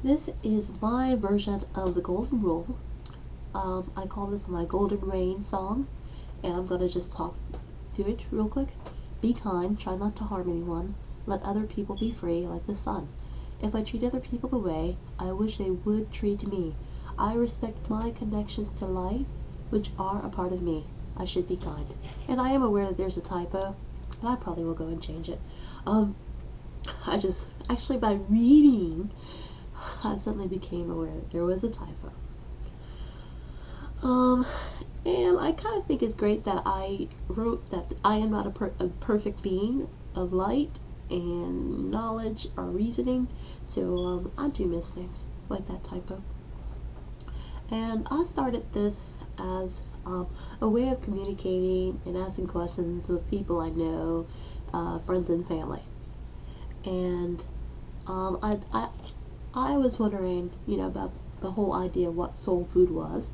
This is my version of the Golden Rule. I call this my Golden Rain song, and I'm gonna just talk through it real quick. Be kind, try not to harm anyone, let other people be free like the sun. If I treat other people the way I wish they would treat me, I respect my connections to life, which are a part of me. I should be kind. And I am aware that there's a typo, and I probably will go and change it. I just, actually by reading, I suddenly became aware that there was a typo. And I kind of think it's great that I wrote that I am not a perfect being of light and knowledge or reasoning, so I do miss things like that typo. And I started this as a way of communicating and asking questions with people I know, friends and family. And I was wondering, about the whole idea of what soul food was,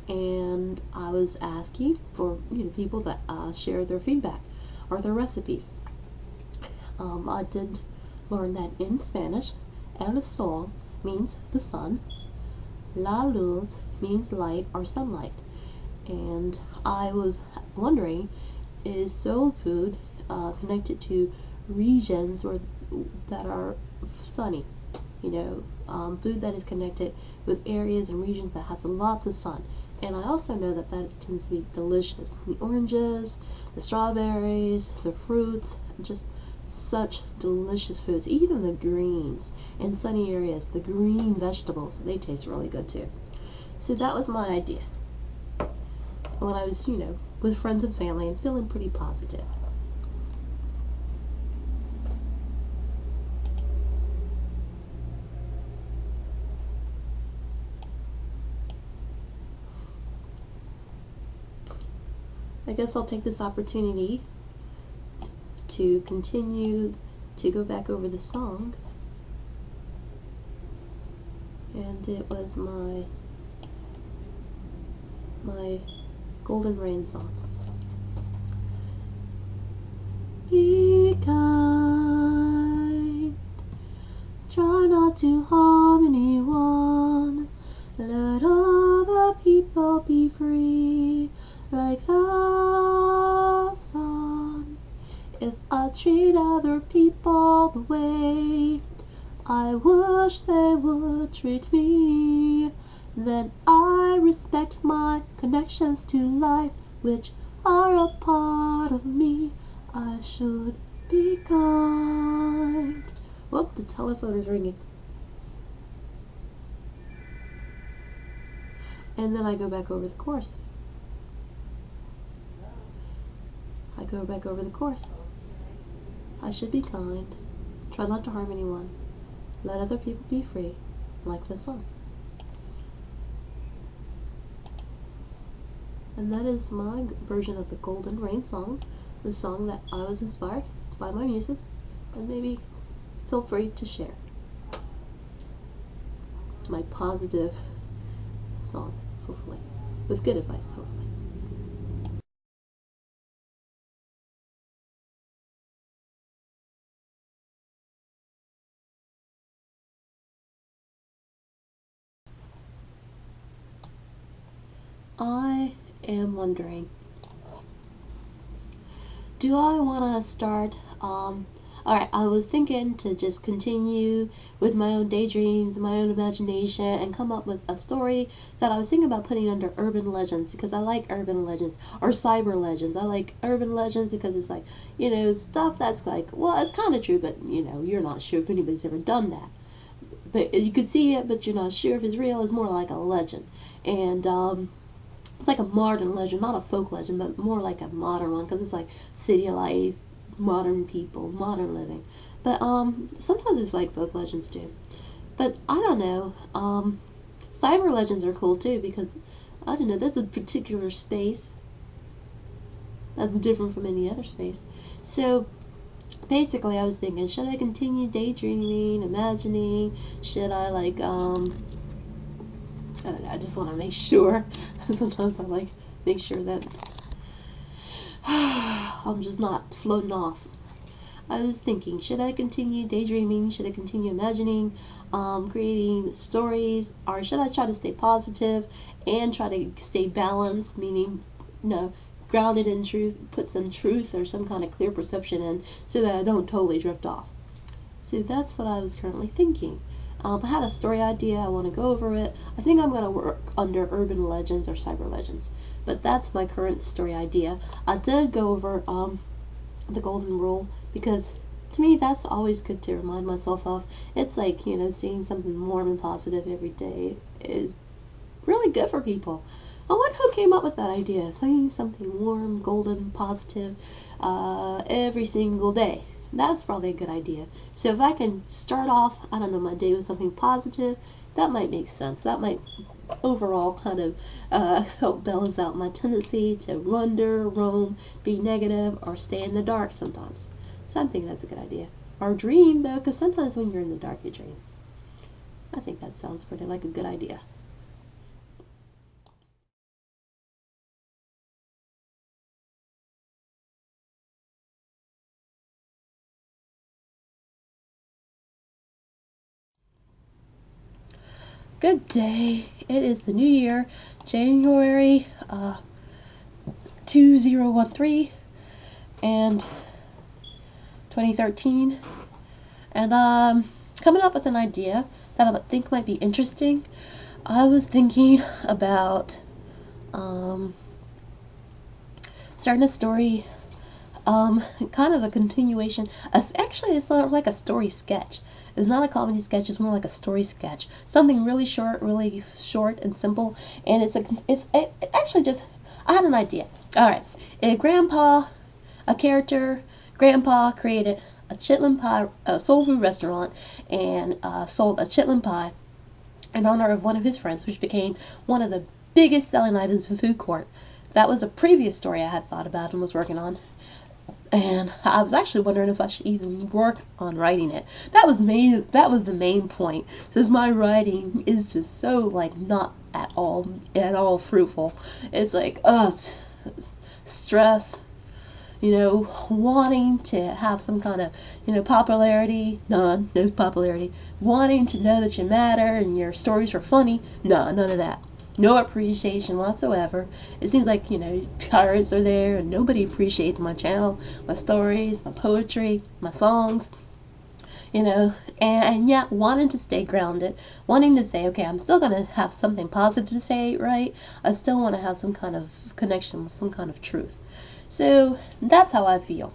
and I was asking for people that share their feedback or their recipes. I did learn that in Spanish, el sol means the sun, la luz means light or sunlight, and I was wondering, is soul food connected to regions that are sunny? Food that is connected with areas and regions that has lots of sun. And I also know that tends to be delicious. The oranges, the strawberries, the fruits, just such delicious foods. Even the greens in sunny areas, the green vegetables, they taste really good too. So that was my idea when I was, with friends and family and feeling pretty positive. I guess I'll take this opportunity to continue to go back over the song. And it was my Golden Rain song. Be kind, try not to harm anyone, let other people be free like the sun. If I treat other people the way I wish they would treat me, then I respect my connections to life, which are a part of me. I should be kind. Whoop, the telephone is ringing. And then I go back over the chorus. I should be kind, try not to harm anyone, let other people be free, like the sun. And that is my version of the Golden Rain song, the song that I was inspired by my muses, and maybe feel free to share my positive song, hopefully, with good advice, hopefully. I am wondering, do I want to start, alright, I was thinking to just continue with my own daydreams, my own imagination, and come up with a story that I was thinking about putting under urban legends, because I like urban legends, or cyber legends. I like urban legends because it's like, stuff that's like, well, it's kind of true, but, you're not sure if anybody's ever done that. But you could see it, but you're not sure if it's real. It's more like a legend. And, it's like a modern legend, not a folk legend, but more like a modern one, because it's like city life, modern people, modern living. But sometimes it's like folk legends too. But I don't know. Cyber legends are cool too, because I don't know. There's a particular space that's different from any other space. So basically, I was thinking, should I continue daydreaming, imagining? Should I I don't know, I just want to make sure. Sometimes I make sure that I'm just not floating off. I was thinking, should I continue daydreaming? Should I continue imagining, creating stories, or should I try to stay positive and try to stay balanced, meaning, grounded in truth, put some truth or some kind of clear perception in, so that I don't totally drift off. So that's what I was currently thinking. I had a story idea. I want to go over it. I think I'm going to work under urban legends or cyber legends, but that's my current story idea. I did go over the golden rule, because to me that's always good to remind myself of. It's like, seeing something warm and positive every day is really good for people. I wonder who came up with that idea, saying something warm, golden, positive every single day. That's probably a good idea. So if I can start off, I don't know, my day with something positive, that might make sense. That might overall kind of help balance out my tendency to wander, roam, be negative, or stay in the dark sometimes. So I think that's a good idea. Or dream, though, because sometimes when you're in the dark, you dream. I think that sounds pretty like a good idea. Good day. It is the new year, January 2013 and 2013. And coming up with an idea that I think might be interesting. I was thinking about starting a story, kind of a continuation. Actually, it's sort of like a story sketch. It's not a comedy sketch. It's more like a story sketch. Something really short and simple. And it's actually just, I had an idea. All right, Grandpa created a chitlin pie, a soul food restaurant, and sold a chitlin pie in honor of one of his friends, which became one of the biggest selling items in food court. That was a previous story I had thought about and was working on. And I was actually wondering if I should even work on writing it. That was the main point, since my writing is just so like not at all fruitful. It's like stress, wanting to have some kind of popularity, no popularity, wanting to know that you matter and your stories are funny, none of that. No appreciation whatsoever. It seems like, pirates are there and nobody appreciates my channel, my stories, my poetry, my songs, and yet wanting to stay grounded, wanting to say, okay, I'm still going to have something positive to say, right? I still want to have some kind of connection with some kind of truth. So that's how I feel.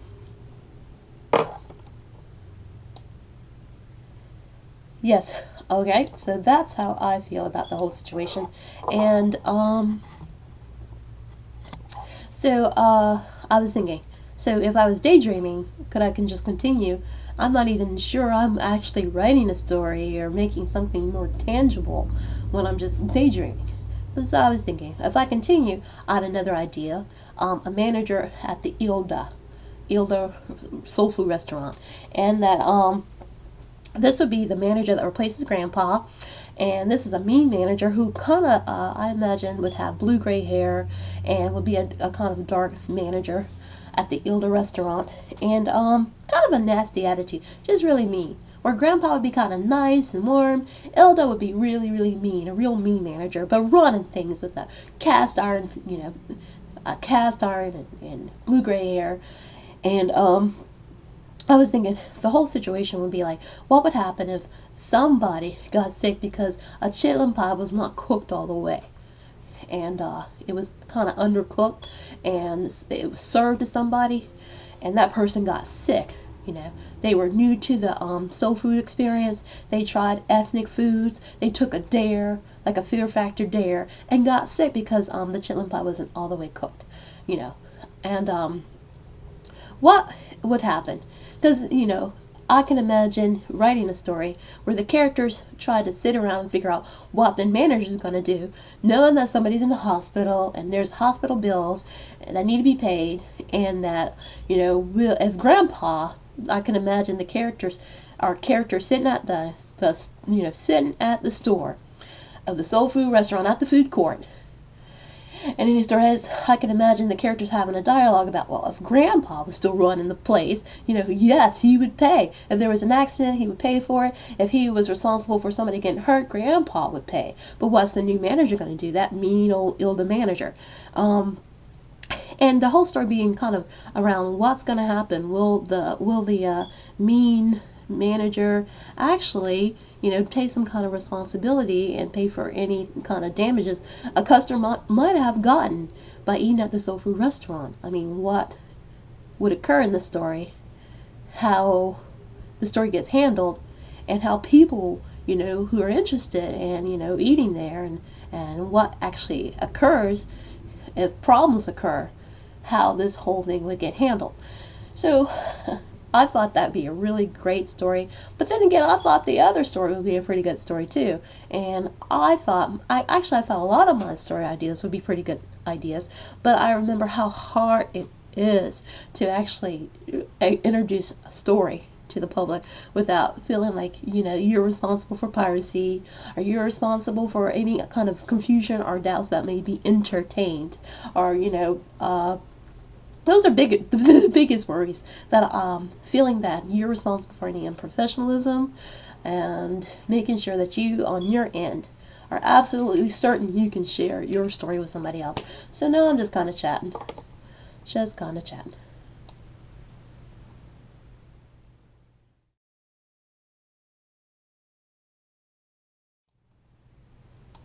Yes, okay, so that's how I feel about the whole situation. And I was thinking, so if I was daydreaming, I can just continue? I'm not even sure I'm actually writing a story or making something more tangible when I'm just daydreaming. But so I was thinking, if I continue, I had another idea. A manager at the Ilda soul food restaurant, and that this would be the manager that replaces Grandpa, and this is a mean manager who kind of, I imagine, would have blue-gray hair and would be a kind of dark manager at the Ilda restaurant, and kind of a nasty attitude, just really mean. Where Grandpa would be kind of nice and warm, Ilda would be really, really mean, a real mean manager, but running things with a cast iron, and blue-gray hair, and I was thinking the whole situation would be like, what would happen if somebody got sick because a chitlin pie was not cooked all the way, and it was kind of undercooked, and it was served to somebody, and that person got sick. They were new to the soul food experience. They tried ethnic foods. They took a dare, like a Fear Factor dare, and got sick because the chitlin pie wasn't all the way cooked. And what would happen? Because, I can imagine writing a story where the characters try to sit around and figure out what the manager is going to do, knowing that somebody's in the hospital and there's hospital bills that need to be paid, and that, if Grandpa, I can imagine our characters sitting at sitting at the store of the soul food restaurant at the food court, And in these stories, I can imagine the characters having a dialogue about, well, if Grandpa was still running the place, yes, he would pay. If there was an accident, he would pay for it. If he was responsible for somebody getting hurt, Grandpa would pay. But what's the new manager going to do? That mean old Ilda manager. And the whole story being kind of around what's going to happen. Will the mean manager actually take some kind of responsibility and pay for any kind of damages a customer might have gotten by eating at the soul food restaurant? I mean, what would occur in the story, how the story gets handled, and how people who are interested in eating there, and what actually occurs if problems occur, how this whole thing would get handled. So I thought that'd be a really great story, but then again, I thought the other story would be a pretty good story too. And I thought a lot of my story ideas would be pretty good ideas, but I remember how hard it is to actually introduce a story to the public without feeling like you're responsible for piracy, or you're responsible for any kind of confusion or doubts that may be entertained, or those are the biggest worries, that feeling that you're responsible for any unprofessionalism, and making sure that you on your end are absolutely certain you can share your story with somebody else. So now I'm just kind of chatting.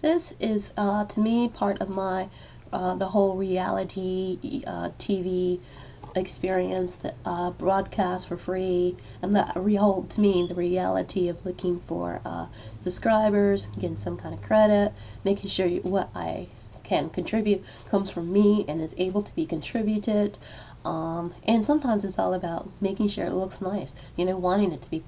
This is, to me, part of my the whole reality TV experience, that broadcast for free, and to me, the reality of looking for subscribers, getting some kind of credit, making sure what I can contribute comes from me and is able to be contributed. And sometimes it's all about making sure it looks nice, wanting it to be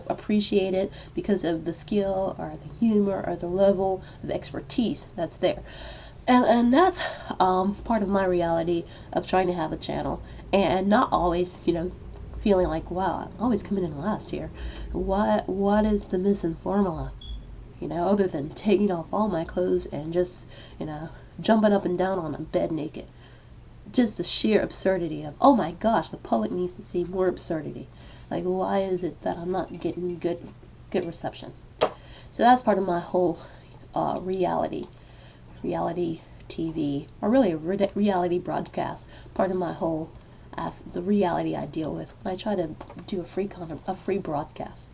appreciated because of the skill or the humor or the level of expertise that's there. And that's part of my reality of trying to have a channel, and not always, feeling like, wow, I'm always coming in last here. What is the missing formula? Other than taking off all my clothes and just, jumping up and down on a bed naked. Just the sheer absurdity of, oh my gosh, the public needs to see more absurdity. Like, why is it that I'm not getting good reception? So that's part of my whole reality TV, or really reality broadcast. Part of my whole the reality I deal with when I try to do a free broadcast.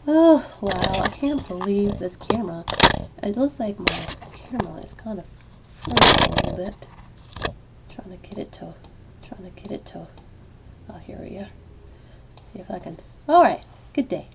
Oh wow! I can't believe this camera. It looks like my camera is kind of a little bit. Trying to get it to. Oh, here we are. See if I can. All right. Good day.